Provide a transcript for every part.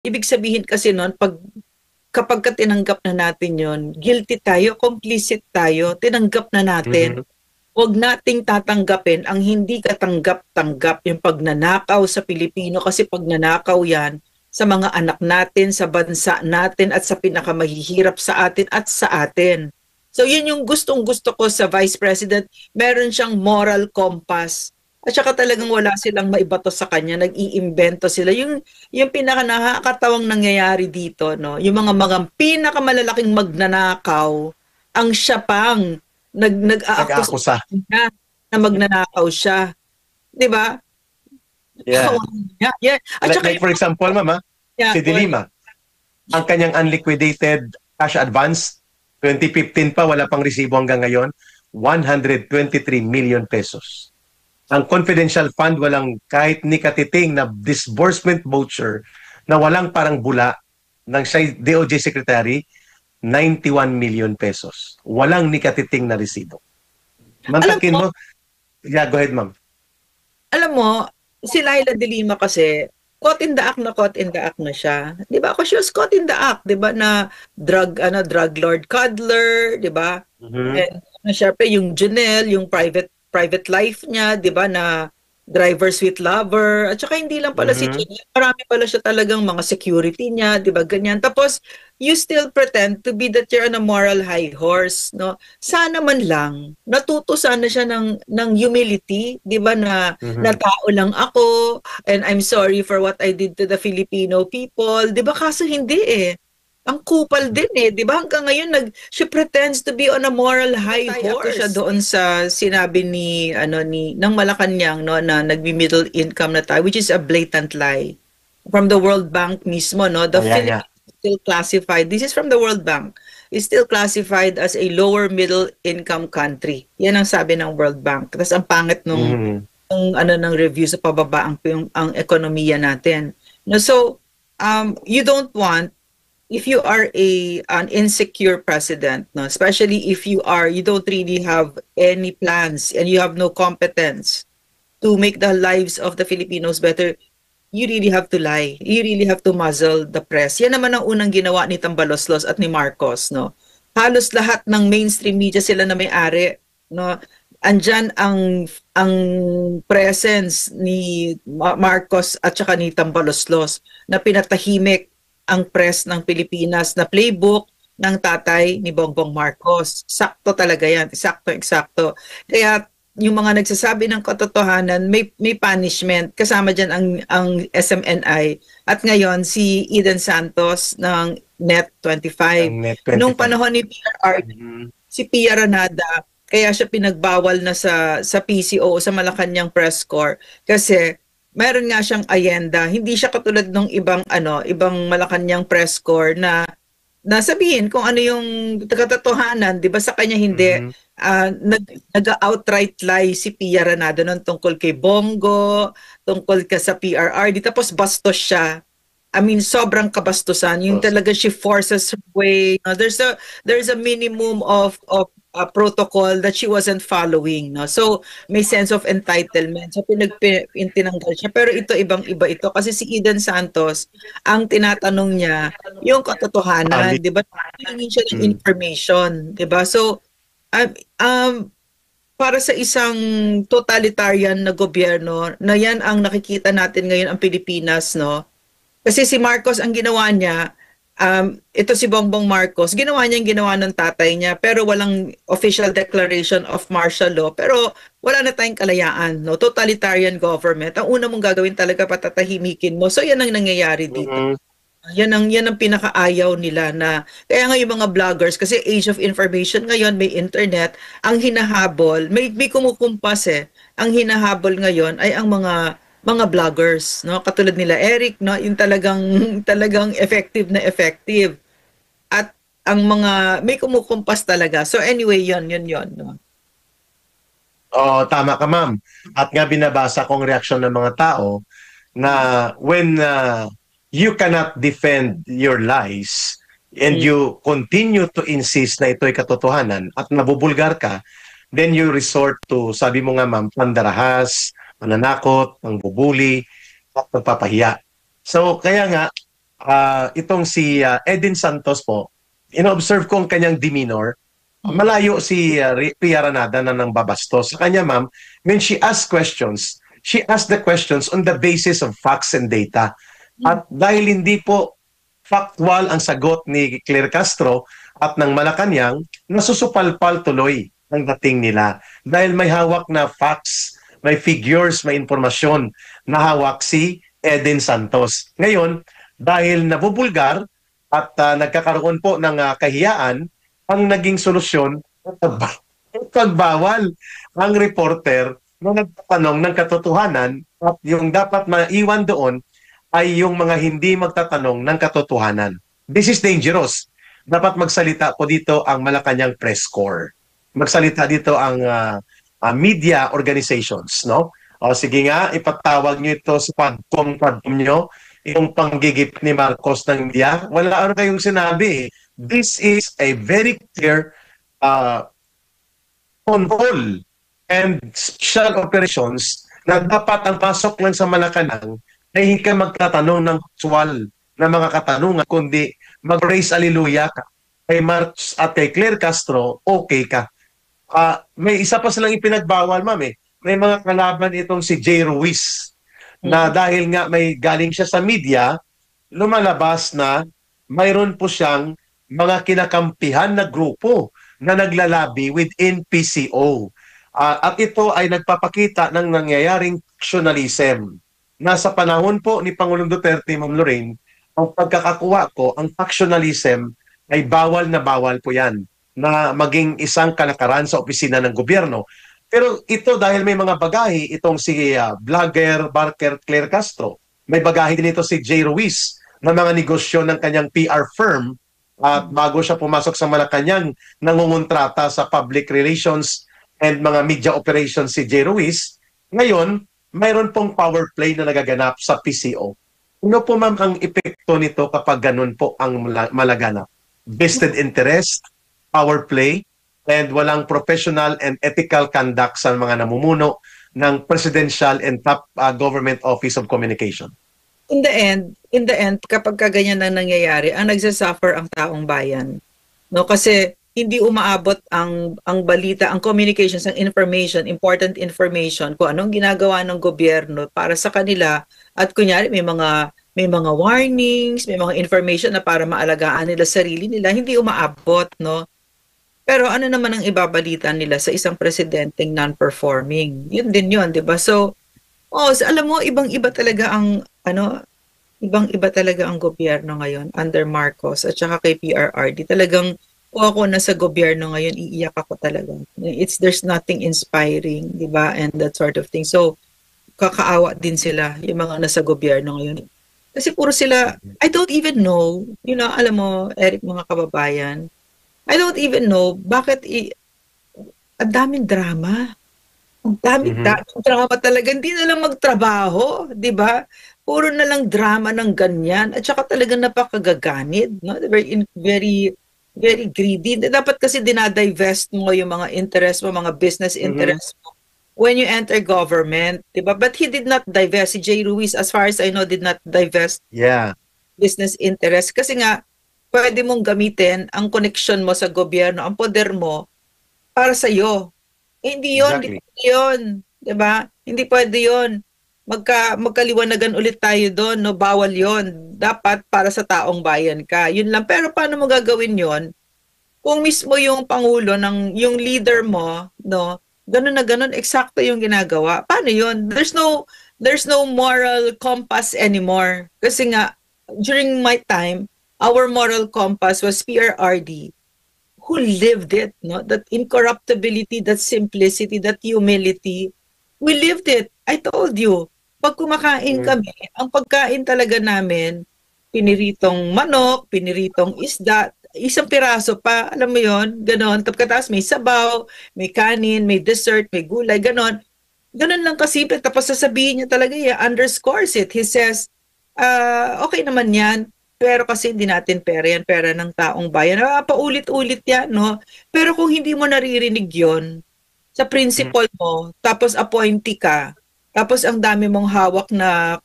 Ibig sabihin kasi nun, kapag ka tinanggap na natin yon, guilty tayo, complicit tayo, tinanggap na natin. Mhm. Huwag nating tatanggapin ang hindi katanggap-tanggap yung pagnanakaw sa Pilipino kasi pagnanakaw yan sa mga anak natin, sa bansa natin at sa pinakamahihirap sa atin at sa atin. So yun yung gustong-gusto ko sa Vice President. Meron siyang moral compass. At saka talagang wala silang maibato sa kanya, nag-iimbento sila. Yung pinaka nakakatawang nangyayari dito, no? Yung mga pinakamalalaking magnanakaw, ang siya pang nag-aakusa Nag-aakusa. niya na magnanakaw siya. 'Di ba? Yeah. Yeah, yeah. At Like, saka like for example, ma'am, yeah, si Dilima, ang kanyang unliquidated cash advance, 2015 pa, wala pang resibo hanggang ngayon, 123 million pesos. Ang confidential fund, walang kahit ni katiting na disbursement voucher na walang parang bula ng siya DOJ Secretary, 91 million pesos. Walang ni katiting na resibo. alam Mantakin mo, mo, yeah, go ahead, ma'am. alam mo, si Laila de Lima kasi caught in the act na caught in the act na siya. 'Di ba? Ako she was caught in the act, 'di ba, na drug lord cuddler, 'di ba? Mhm. And syempre yung Janelle, yung private life niya, 'di ba, na driver sweet lover. At saka hindi lang pala si Mhm. Janelle, marami pala siya talagang mga security niya, 'di ba? Ganyan. Tapos you still pretend to be that you're on a moral high horse, no? Sana man lang natuto sana siya ng humility, 'di ba, na Mhm. tao lang ako and I'm sorry for what I did to the Filipino people, 'di ba? Kaso hindi eh. Ang kupal din eh, 'di ba? Hanggang ngayon she pretends to be on a moral high Ako siya horse. doon. Doon sa sinabi ni ng Malacanang, no, na nagbi-middle income na tayo, which is a blatant lie. From the World Bank mismo, no, the Oh, yeah, yeah. Philippines is still classified. This is from the World Bank. Is still classified as a lower middle income country. Yan ang sabi ng World Bank. Tapos ang pangit Mhm. nung ng review sa pababa ang ekonomiya natin. No, so you don't want, if you are an insecure president, no, especially if you don't really have any plans and you have no competence to make the lives of the Filipinos better, you really have to lie. You really have to muzzle the press. Yan naman ang unang ginawa ni Tambaloslos at ni Marcos, no. Halos lahat ng mainstream media sila na may-ari, no. Andyan ang presence ni Marcos at saka ni Tambaloslos na pinatahimik ang press ng Pilipinas na playbook ng tatay ni Bongbong Marcos. Sakto talaga yan. Eksakto. Kaya yung mga nagsasabi ng katotohanan, may punishment. Kasama dyan ang SMNI. At ngayon, si Eden Santos ng Net25. Ang net Nung 25. panahon ni PRR, Mhm. si Pia Ranada, kaya siya pinagbawal na sa PCO, sa Malacanang Press Corps, kasi meron nga siyang ayenda. Hindi siya katulad ng ibang Malacanang Press Corps na sabihin kung ano yung katotohanan, 'di ba? Sa kanya hindi. Mhm. Nag-outright lie si Pia Ranada noon tungkol kay Bongo, tungkol ka sa PRRD, tapos bastos siya. I mean, sobrang kabastusan. Yung Tos. talaga she forces her way. There's a minimum of protocol that she wasn't following, no? So may sense of entitlement. So tinanggal siya. Pero ito ibang-iba ito kasi si Eden Santos, ang tinatanong niya yung Ali. katotohanan, 'di ba? Hingin siya ng Mm. information, 'di ba? So um, um, para sa isang totalitarian na gobyerno na yan ang nakikita natin ngayon ang Pilipinas, no? Kasi si Marcos ang ginawa niya, ito si Bongbong Marcos, ginawa niya yung ginawa ng tatay niya pero walang official declaration of martial law. Pero wala na tayong kalayaan, no? Totalitarian government. Ang una mong gagawin talaga patatahimikin mo. So yan ang nangyayari dito. Mhm. Yan ang pinakaayaw nila na kaya nga yung mga vloggers kasi age of information ngayon, may internet, ang hinahabol, may kumukumpas eh. Ang hinahabol ngayon ay ang mga vloggers, no? Katulad nila Eric, no? Yung talagang talagang effective na effective. At ang mga may kumukumpas talaga. So anyway, yon, no? Oo, tama ka, ma'am. At nga binabasa kong reaksyon ng mga tao na when you cannot defend your lies and Mm. you continue to insist na ito'y katotohanan at nabubulgar ka, then you resort to, sabi mo nga ma'am, pandarahas, mananakot, pangbubuli, at pagpapahiya. So, kaya nga, itong si Edin Santos po, ino-observe ko ang kanyang demeanor. Malayo si Pia Ranada na nang babastos. Sa kanya, ma'am, when she asks questions, she asks the questions on the basis of facts and data. At dahil hindi po factual ang sagot ni Claire Castro at ng Malacanang, nasusupalpal tuloy ang dating nila. Dahil may hawak na facts, may figures, may informasyon na hawak si Edin Santos. Ngayon, dahil nabubulgar at nagkakaroon po ng kahiyaan, ang naging solusyon, pagbawal ang reporter na nagtatanong ng katotohanan at yung dapat maiwan doon ay yung mga hindi magtatanong ng katotohanan. This is dangerous. Dapat magsalita po dito ang Malacanang Press Corps. Magsalita dito ang media organizations, no? O sige nga, ipatawag nyo ito sa padpom nyo, yung panggigip ni Marcos ng media. Wala ano kayong sinabi. This is a very clear control and special operations na dapat ang pasok lang sa Malacanang ay hindi ka magtatanong ng actual na mga katanungan, kundi mag-raise alleluia ka. Kay Marcos at kay Claire Castro, okay ka. May isa pa silang ipinagbawal, ma'am eh. May mga kalaban itong si Jay Ruiz na dahil nga may galing siya sa media, lumalabas na mayroon po siyang mga kinakampihan na grupo na naglalabi within PCO. At ito ay nagpapakita ng nangyayaring factionalism. Nasa panahon po ni Pangulong Duterte, Ma'am Lorraine, ang pagkakakuha ko, ang factionalism ay bawal na bawal po yan na maging isang kalakaran sa opisina ng gobyerno. Pero ito dahil may mga bagahe, itong si vlogger Barker Claire Castro, may bagahe din ito si Jay Ruiz na mga negosyo ng kanyang PR firm at bago siya pumasok sa Malacanang, nangungontrata sa public relations and mga media operations si Jay Ruiz. Ngayon, mayroon pong power play na nagaganap sa PCO. Ano po ma'am ang epekto nito kapag ganun po ang malaganap? Vested interest, power play, and walang professional and ethical conduct sa mga namumuno ng Presidential and top Government Office of Communication. In the end, kapag kaganyan na nangyayari, ang nagsasuffer ang taong bayan. No, kasi hindi umaabot ang balita, ang communications, ang information, important information kung anong ginagawa ng gobyerno para sa kanila at kunyari may mga warnings, may mga information na para maalagaan nila sarili nila, hindi umaabot, no? Pero ano naman ang ibabalita nila sa isang presidenteng non-performing? Yun din yun, 'di ba? So, alam mo ibang-iba talaga ang ibang-iba talaga ang gobyerno ngayon under Marcos at saka kay PRRD. Talagang kung ako nasa gobyerno ngayon, iiyak ako talaga. There's nothing inspiring, 'di ba? And that sort of thing. So, kakaawa din sila yung mga nasa gobyerno ngayon. Kasi puro sila, I don't even know, alam mo, Eric, mga kababayan, I don't even know bakit ang daming drama. Ang daming drama talaga. Hindi na lang magtrabaho, di ba? Puro na lang drama ng ganyan. At saka talagang napakagaganid. No? Very, very, very greedy. Dapat kasi dinadivest mo yung mga interest mo, mga business interest mo when you enter government. Di ba? But he did not divest. Si Jay Ruiz, as far as I know, did not divest business interest. Kasi nga, pwede mong gamitin ang connection mo sa gobyerno, ang poder mo para sa iyo. Hindi 'yon, exactly. Hindi pwede 'yon, 'di ba? Hindi pwede 'yon. Magkaliwanagan ulit tayo doon, no? Bawal 'yon. Dapat para sa taong bayan ka. 'Yun lang. Pero paano mo gagawin 'yon? Kung mismo yung pangulo yung leader mo, no? Ganun na ganun, eksakto yung ginagawa. Paano 'yon? There's no moral compass anymore. Kasi nga during my time, our moral compass was PRRD, who lived it, no? That incorruptibility, that simplicity, that humility. We lived it. I told you. Pag kumakain kami, ang pagkain talaga namin, piniritong manok, piniritong isda, isang piraso pa, alam mo yon, ganon. Tapos may sabaw, may kanin, may dessert, may gulay, ganon. Ganon lang kasimple. Tapos sasabihin niya talaga, underscores it. He says, okay naman yan, pero kasi hindi natin pera yan, pera ng taong bayan. Paulit-ulit yan, no? Pero kung hindi mo naririnig yon sa principal mo, tapos appointee ka, tapos ang dami mong hawak na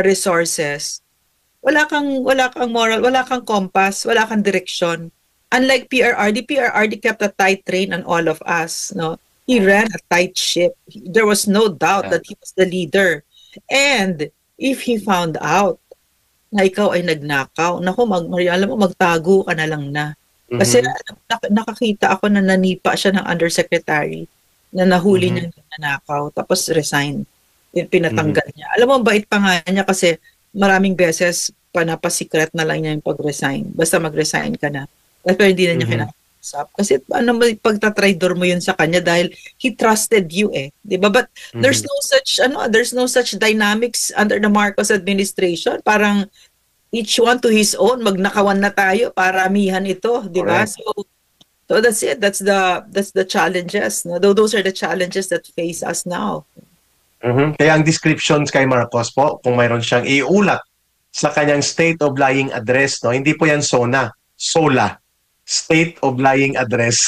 resources, wala kang moral, wala kang compass, wala kang direksyon. Unlike PRRD kept a tight rein on all of us, no. He ran a tight ship. There was no doubt Yeah. that he was the leader. And if he found out na ikaw ay nagnakaw, naku, alam mo, magtago ka na lang na. Kasi Mhm. nakakita ako na nanipa siya ng undersecretary na nahuli Mhm. niyang nanakaw, tapos resign. Pinatanggal niya. Alam mo, ang bait pa nga niya kasi maraming beses panapasikret na lang niya yung pag-resign. Basta mag-resign ka na. Pero hindi na niya Mhm. kinakausap. Kasi ano, pagtatraidor mo yun sa kanya dahil he trusted you eh. Di ba? But there's Mhm. there's no such dynamics under the Marcos administration. Parang each one to his own, magnakawan na tayo, paramihan ito, di ba? Correct. So that's it. That's the challenges. No? Those are the challenges that face us now. Mhm. Kaya ang descriptions kay Marcos po, kung mayroon siyang iulat sa kanyang State of Lying Address, no, hindi po yan SONA, SOLA, State of Lying Address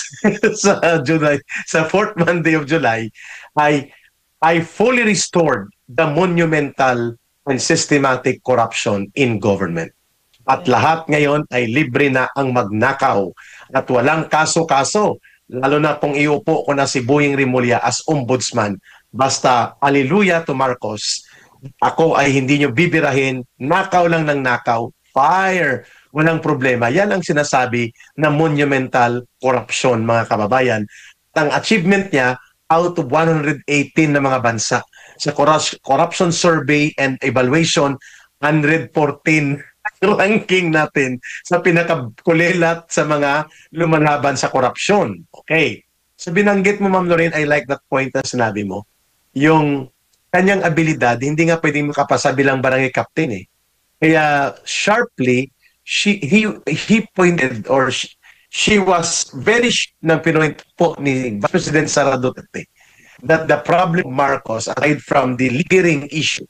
sa July, sa fourth Monday of July, ay I fully restored the monumental and systematic corruption in government. At Yeah. lahat ngayon ay libre na ang magnakaw at walang kaso-kaso. Lalo na kung iupo ko na si Boying Rimulya as ombudsman. Basta, hallelujah to Marcos. Ako ay hindi nyo bibirahin, nakaw lang ng nakaw, fire, walang problema. Yan ang sinasabi na monumental corruption, mga kababayan. Ang achievement niya, out of 118 na mga bansa. Sa corruption survey and evaluation, 114 ranking natin sa pinakakulilat sa mga lumalaban sa korupsyon. Okay. So binanggit mo, Ma'am Lorraine, I like that point na sinabi mo. Yung kanyang abilidad, hindi nga pwedeng makapasa bilang barangay captain eh. Kaya sharply, he pointed or she was very ng pinoint po ni Vice President Sara Duterte that the problem of Marcos, aside from the littering issue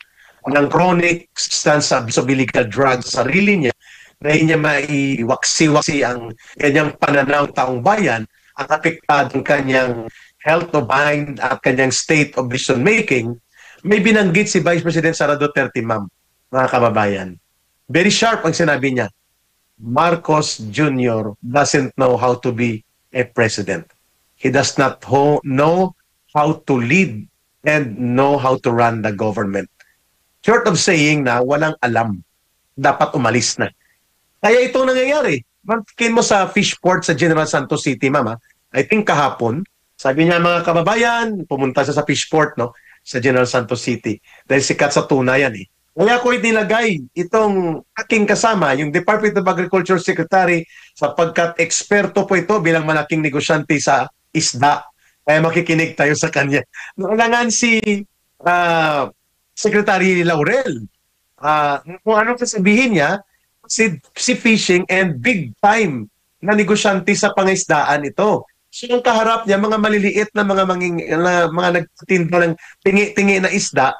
ng chronic substance abuse of illegal drugs sa sarili niya, na hindi niya maiwaksi-waksi ang kanyang pananaw taong bayan, ang apektadong kanyang health of mind at kanyang state of decision-making, may binanggit si Vice President Sara Duterte, ma'am, mga kababayan. Very sharp ang sinabi niya, Marcos Jr. doesn't know how to be a president. He does not know how to lead and know how to run the government. Short of saying na walang alam, dapat umalis na. Kaya ito nangyayari. Mantikin mo sa fishport sa General Santos City, mama. I think kahapon, sabi niya mga kababayan, pumunta siya sa fishport, no, sa General Santos City. Dahil sikat sa tuna yan eh. Kaya ko nilagay itong aking kasama, yung Department of Agriculture Secretary, sapagkat eksperto po ito bilang malaking negosyante sa isda. Kaya makikinig tayo sa kanya. Nalangan si Secretary Laurel. Kung anong sasabihin niya, si fishing and big time na negosyante sa pangisdaan ito. So yung kaharap niya, mga maliliit na mga nagtitinda ng tingi-tingi na isda,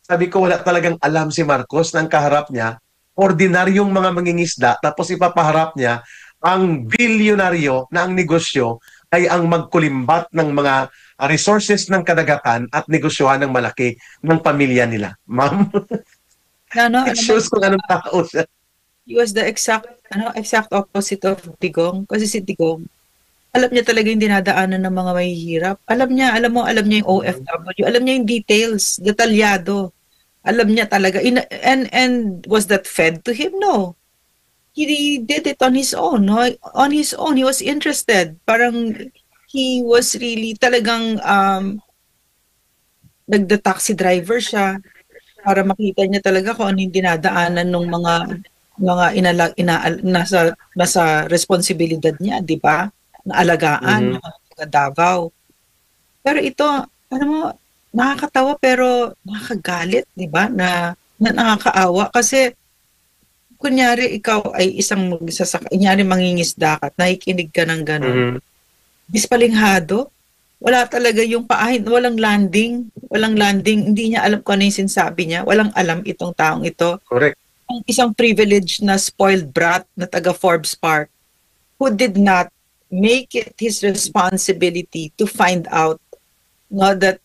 sabi ko wala talagang alam si Marcos ng kaharap niya, ordinaryong mga mangingisda, tapos ipapaharap niya ang bilyonaryo na ang negosyo ay ang magkulimbat ng mga resources ng kadagatan at negosyohan ng malaki ng pamilya nila. Ma'am, Ano, it alam mo, shows kung anong tao siya. he was the exact opposite of Digong. Kasi si Digong, alam niya talaga yung dinadaanan ng mga mahihirap. Alam niya yung OFW. Alam niya yung details, detalyado. Alam niya talaga. And was that fed to him? No. He did it on his own. No? On his own, he was interested. Parang he was really talagang nagda-taxi driver siya para makita niya talaga kung ano yung dinadaanan ng mga nasa responsibilidad niya, di ba? Na alagaan, Mhm. mga taga Davao. Pero ito, ano mo, nakakatawa pero nakakagalit, di ba? Na nakakaawa kasi kunyari ikaw ay kunyari mangingisda ka at nakikinig ka ng ganon. Mhm. Dispalinghado, wala talaga yung paahin, walang landing, hindi niya alam kung ano yung sinasabi niya, walang alam itong taong ito. Correct. Ang isang privileged na spoiled brat na taga Forbes Park who did not make it his responsibility to find out no, that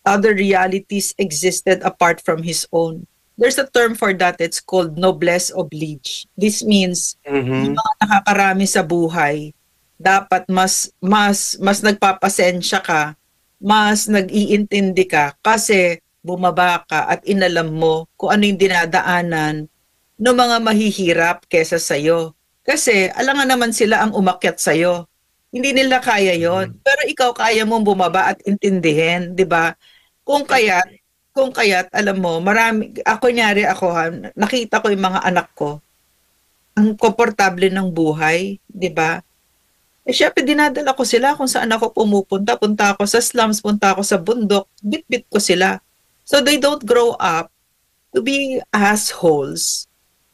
other realities existed apart from his own. there's a term for that. It's called noblesse oblige. This means yung mga nakakarami sa buhay, dapat mas nagpapasensya ka, mas nag-iintindi ka kasi bumaba ka at inalam mo kung ano yung dinadaanan ng mga mahihirap kesa sa'yo. Kasi alangan naman sila ang umakyat sa'yo. Hindi nila kaya yon. Pero ikaw kaya mong bumaba at intindihin, di ba? Kung kaya't, alam mo, ako ha, nakita ko yung mga anak ko, ang komportable ng buhay, di ba? Eh, syempre, dinadala ko sila kung saan ako pumupunta. Punta ako sa slums, punta ako sa bundok, bit-bit ko sila. So they don't grow up to be assholes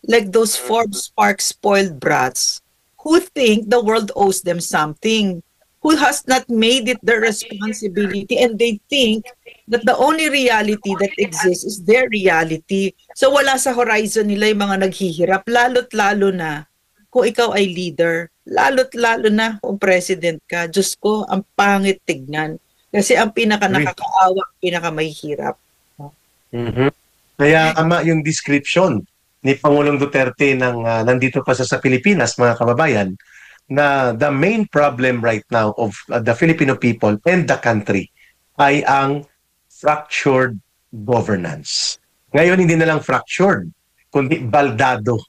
like those Forbes Spark spoiled brats who think the world owes them something, who has not made it their responsibility, and they think that the only reality that exists is their reality. So wala sa horizon nila yung mga naghihirap, lalo't lalo na kung ikaw ay leader, lalo't lalo na kung president ka. Diyos ko, ang pangit tignan. Kasi ang pinaka nakakaawa, pinaka mahihirap. Kaya tama yung description ni Pangulong Duterte nandito pa sa Pilipinas, mga kababayan, na the main problem right now of the Filipino people and the country ay ang fractured governance. Ngayon, hindi na lang fractured, kundi baldado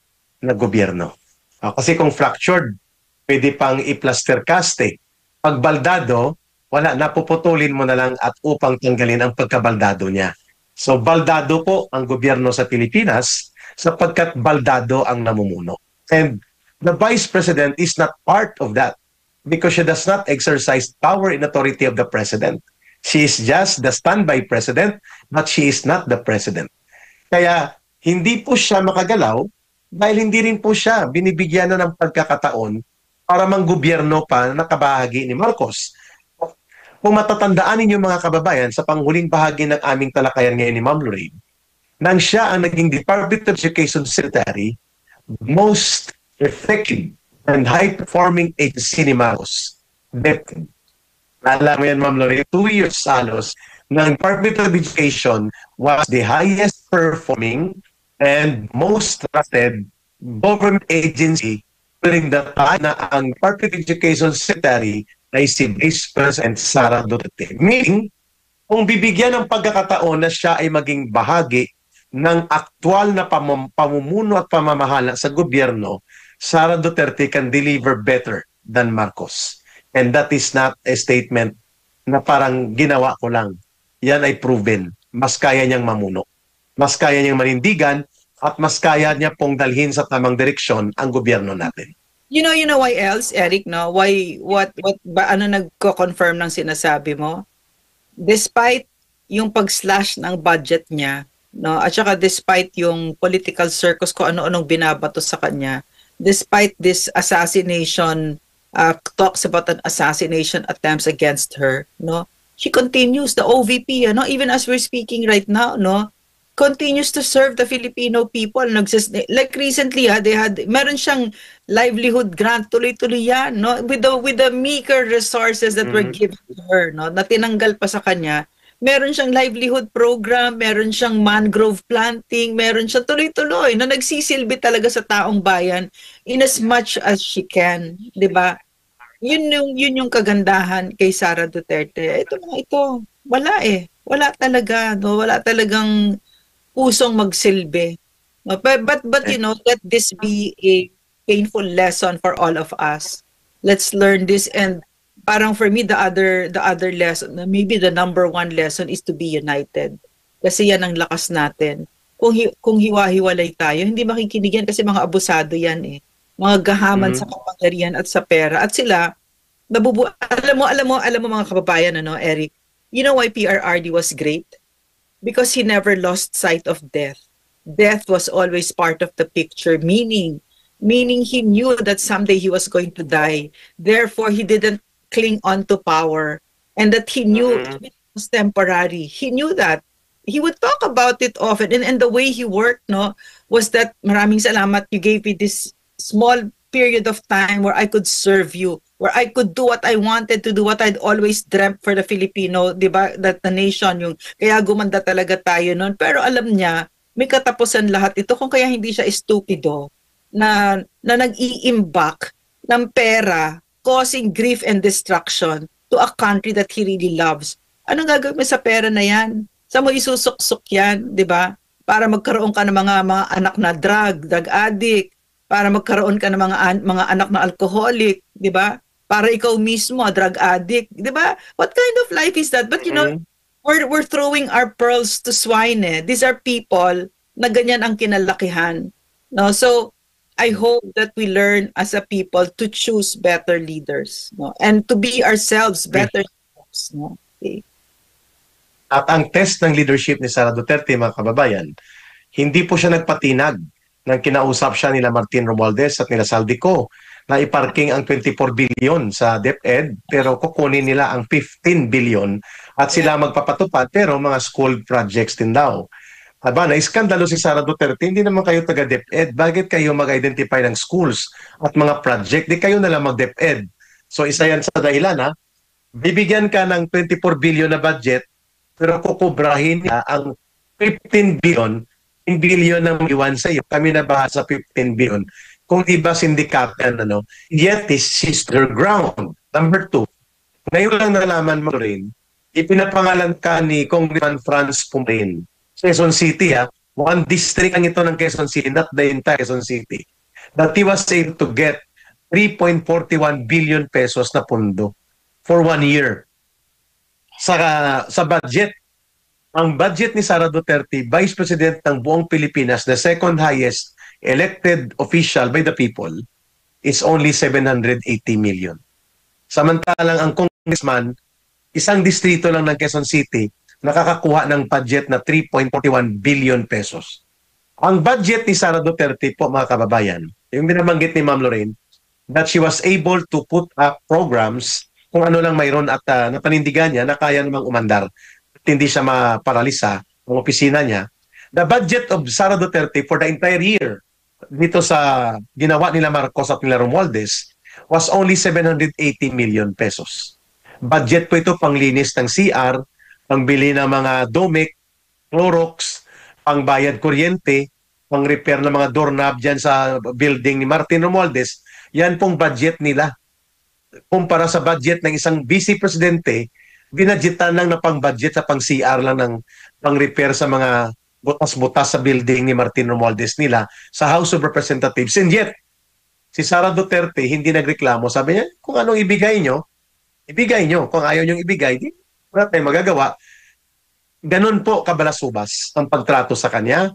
na gobyerno. Kasi kung fractured, pwede pang i-plaster caste. Pag baldado, wala, napuputulin mo na lang at upang tanggalin ang pagkabaldado niya. So baldado po ang gobyerno sa Pilipinas sapagkat baldado ang namumuno. And the Vice President is not part of that because she does not exercise power and authority of the President. She is just the standby President, but she is not the President. Kaya hindi po siya makagalaw dahil hindi rin po siya binibigyan na ng pagkakataon para manggobyerno pa na nakabahagi ni Marcos. Kung matatandaan ninyo mga kababayan sa panghuling bahagi ng aming talakayan ngayon ni Ma'am Lorraine, nang siya ang naging Department of Education Secretary, most effective and high-performing agency ni Marcos. DepEd. Alam mo yan, Ma'am Lorraine, 2 years halos ng Department of Education was the highest performing and most trusted government agency during the time na ang Department of Education Secretary ay si Vice President Sara Duterte. Meaning, kung bibigyan ng pagkakataon na siya ay maging bahagi ng aktual na pamumuno at pamamahala sa gobyerno, Sara Duterte can deliver better than Marcos. And that is not a statement na parang ginawa ko lang. Yan ay proven. Mas kaya niyang mamuno. Mas kaya niyang manindigan at mas kaya niya pong dalhin sa tamang direksyon ang gobyerno natin. You know why else, Eric, no? Ano nagko-confirm ng sinasabi mo? Despite yung pag-slash ng budget niya, no? At saka despite yung political circus ko ano-anong binabato sa kanya, despite this assassination, talks about an assassination attempts against her, no? She continues, the OVP, even as we're speaking right now, no? Continues to serve the Filipino people. Like recently, meron siyang livelihood grant, tuloy-tuloy yan, no? With the meager resources that were given to her, no? Na tinanggal pa sa kanya. Meron siyang livelihood program, meron siyang mangrove planting, meron siyang tuloy-tuloy na nagsisilbi talaga sa taong bayan in as much as she can, 'di ba? Yun yung kagandahan kay Sara Duterte. Ito, wala Wala talaga, no? Wala talagang pusong magsilbi. But let this be a painful lesson for all of us. Let's learn this, and parang for me the other lesson, maybe the number one lesson is to be united. Kasi yan ang lakas natin. Kung hiwa-hiwalay tayo, hindi makikinig yan kasi mga abusado yan Mga gahaman sa kapangyarihan at sa pera. At sila alam mo mga kababayan, Eric, you know why PRRD was great? Because he never lost sight of death. Death was always part of the picture, meaning he knew that someday he was going to die. Therefore, he didn't cling on to power, and that he knew it was temporary. He knew that. He would talk about it often, and the way he worked, was that maraming salamat, you gave me this small period of time where I could serve you, where I could do what I wanted to do, what I'd always dreamt for the Filipino, di ba, that the nation, kaya gumanda talaga tayo noon. Pero alam niya, may katapusan lahat ito kung kaya hindi siya estupido na nag-iimbak ng pera causing grief and destruction to a country that he really loves. Anong gagawin mo sa pera na yan? Saan mo isusuksok yan, di ba? Para magkaroon ka ng mga anak na drug addict, para magkaroon ka ng mga anak na alcoholic, di ba? Para ikaw mismo drug addict, di ba? What kind of life is that? But you know, we're throwing our pearls to swine. These are people na ganyan ang kinalakihan. No, so I hope that we learn as a people to choose better leaders, no, and to be ourselves better leaders, no. Okay. At ang test ng leadership ni Sara Duterte, mga kababayan, hindi po siya nagpatinag nang kinausap siya nila Martin Romualdez at nila Saldico na iparking ang 24 billion sa DepEd pero kukunin nila ang 15 billion at sila magpapatupad pero mga school projects din daw. Aba, na-iskandalo si Sara Duterte, hindi naman kayo taga DepEd. Bakit kayo mag-identify ng schools at mga project? Di kayo nalang mag-DepEd. So isa yan sa dahilan, ha? Bibigyan ka ng 24 billion na budget pero kukubrahin niya ang 15 billion, 10 billion na iwan sa iyo. Kami na baha sa 15 billion. Kung iba sindikatan, yet she's their ground. Number 2, ngayon lang nalaman mo rin, ipinapangalan ka ni Congressman Franz Pumarin. Quezon City, one district ang ito ng Quezon City, not the entire Quezon City, that he was able to get 3.41 billion pesos na pondo for 1 year. Sa budget, ang budget ni Sara Duterte, Vice President ng buong Pilipinas, the second highest elected official by the people, is only 780 million. Samantalang ang congressman, isang distrito lang ng Quezon City, nakakakuha ng budget na 3.41 billion pesos. Ang budget ni Sara Duterte po, mga kababayan, yung binabanggit ni Ma'am Lorraine, that she was able to put up programs kung ano lang mayroon at napanindigan niya na kaya namang umandar at hindi siya maparalisa ang opisina niya. The budget of Sara Duterte for the entire year dito sa ginawa nila Marcos at nila Romualdez was only 780 million pesos. Budget po ito panglinis ng CR, pangbili ng mga Domic, Clorox, pangbayad kuryente, pang-repair ng mga doorknob dyan sa building ni Martin Romualdez. Yan pong budget nila. Kumpara sa budget ng isang vice presidente, binadgetan lang na pang-budget sa pang-CR lang ng pang-repair sa mga butas-butas sa building ni Martin Romualdez nila sa House of Representatives. And yet, si Sara Duterte hindi nagreklamo. Sabi niya, kung anong ibigay nyo. Kung ayaw nyong ibigay, di wala tayong magagawa. Ganun po kabalasubas ang pagtrato sa kanya.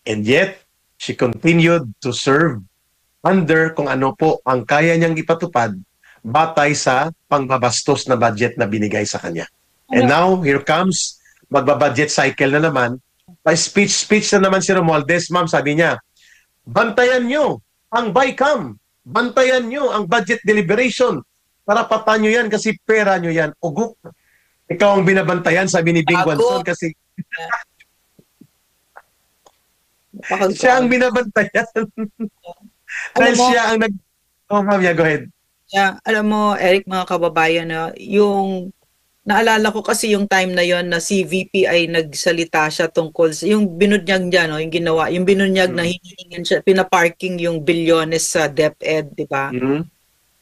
And yet, she continued to serve under kung ano po ang kaya niyang ipatupad batay sa pangbabastos na budget na binigay sa kanya. And now, here comes, magbabudget cycle na naman. Speech na naman si Romualdez, ma'am, sabi niya, bantayan nyo ang BICAM, bantayan nyo ang budget deliberation, karapatan nyo yan kasi pera nyo yan. Uguk, ikaw ang binabantayan, sabi ni Bing Guanzon kasi siya ang binabantayan. Dahil siya ang Oh, ma'am, yeah, go ahead. Yeah, alam mo, Eric, mga kababayan, yung naalala ko kasi yung time na yon na si VP ay nagsalita siya tungkol sa yung binunyag niya, no, yung ginawa, yung binunyag na hiningan siya, pinaparking yung bilyones sa DepEd, di ba?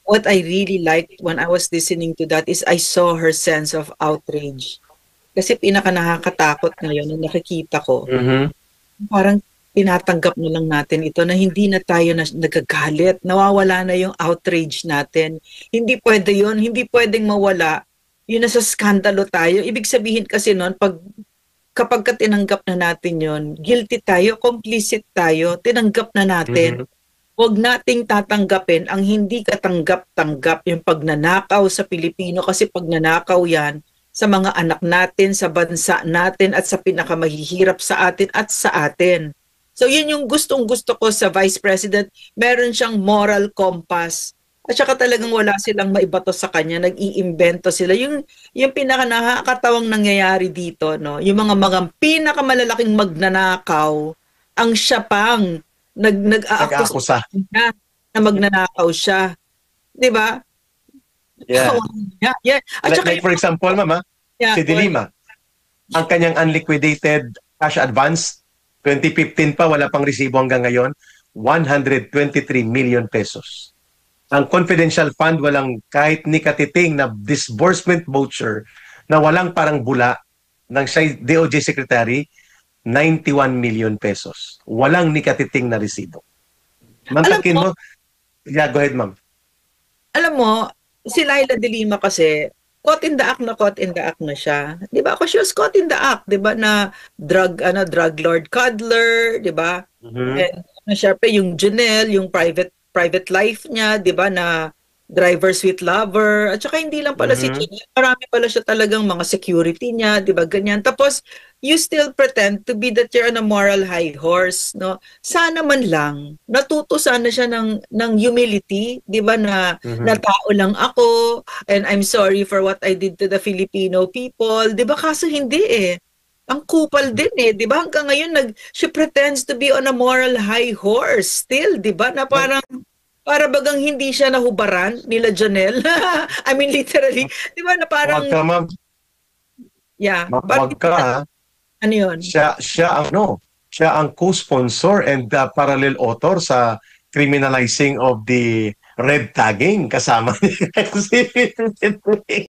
What I really liked when I was listening to that is I saw her sense of outrage. Kasi pinaka nakakatakot ngayon na nakikita ko. Parang tinatanggap na lang natin ito na hindi na tayo nagagalit, nawawala na yung outrage natin. Hindi pwede yun, hindi pwedeng mawala. Yun nasa skandalo tayo. Ibig sabihin kasi noon, kapag tinanggap na natin yun, guilty tayo, complicit tayo, tinanggap na natin. Huwag nating tatanggapin ang hindi katanggap-tanggap yung pagnanakaw sa Pilipino kasi pagnanakaw yan sa mga anak natin, sa bansa natin at sa pinakamahihirap sa atin at sa atin. So yun yung gustong-gusto ko sa Vice President. Meron siyang moral compass. At saka talagang wala silang maibato sa kanya. Nag-iimbento sila. Yung pinaka nakakatawang nangyayari dito, no? Yung mga pinakamalalaking magnanakaw, ang siya pang nag-aakusa na magnanakaw siya. Di ba? Yeah. Yeah. At saka, like for example, mama, si Dilima, ang kanyang unliquidated cash advance, 2015 pa, wala pang resibo hanggang ngayon, 123 million pesos. Ang confidential fund, walang kahit ni katiting na disbursement voucher na walang parang bula ng DOJ Secretary, 91 million pesos. Walang ni katiting na resibo. Ma'am, Alam takin mo, mo. Yeah, go ahead, ma'am. alam mo, si Laila de Lima kasi, caught in the act na caught in the act na siya. 'Di ba? Ako, she was caught in the act, 'di ba, na drug lord cuddler, 'di ba? Mhm. And syempre yung Janelle, yung private life niya, 'di ba, na driver sweet lover. At saka hindi lang pala si Mhm. Janelle, marami pala siya talagang mga security niya, 'di ba? Ganyan. Tapos you still pretend to be that you're on a moral high horse, no? Sana man lang natuto sana siya ng humility, 'di ba, na Mhm. tao lang ako and I'm sorry for what I did to the Filipino people, 'di ba? Kaso hindi eh. Ang kupal din eh, 'di ba? Hanggang ngayon she pretends to be on a moral high horse still, 'di ba? Na Ma'am, parang para bagang hindi siya nahubaran nila Janelle. I mean literally, 'di ba, na wag parang ka, ma'am. yeah, Ma'am, parang wag ka, ha? ano 'yun? Siya ang co-sponsor and parallel author sa criminalizing of the red tagging kasama niya.